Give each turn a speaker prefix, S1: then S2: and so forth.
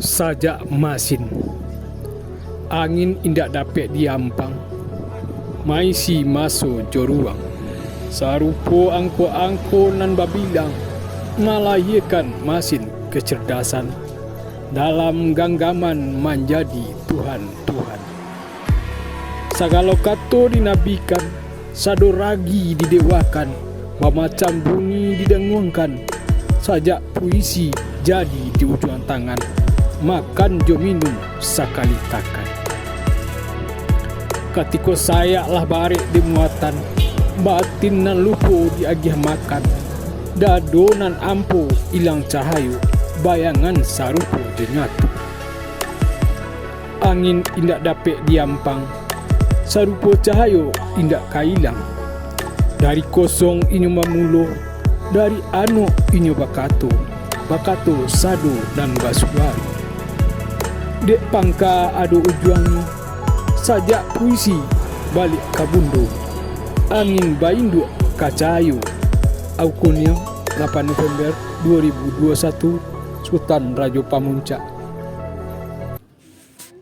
S1: Sajak masin, angin indak dapat diampang, maisi maso joruang, sarupo angko-angko nan babilang, melahirkan masin kecerdasan, dalam genggaman menjadi Tuhan-Tuhan. Sagala kato dinabikan, sadoragi didewakan, macam bunyi didengungkan, sajak puisi jadi di ujung tangan, makan jo minum sakali takan. Katiko saya lah barik di muatan, batin nan lupo diagih makan, dado nan ampo ilang cahayu, bayangan sarupo jenyatu. Angin indak dapat diampang, sarupo cahayu indak kailang. Dari kosong inyo mamulo, dari anu inyo bakato sado dan basuari. Dek pangka ado ujuangnya, sajak puisi balik kabundo, angin baindu kacayu. Aukunio 8 November 2021, Sultan Rajo Pamuncak.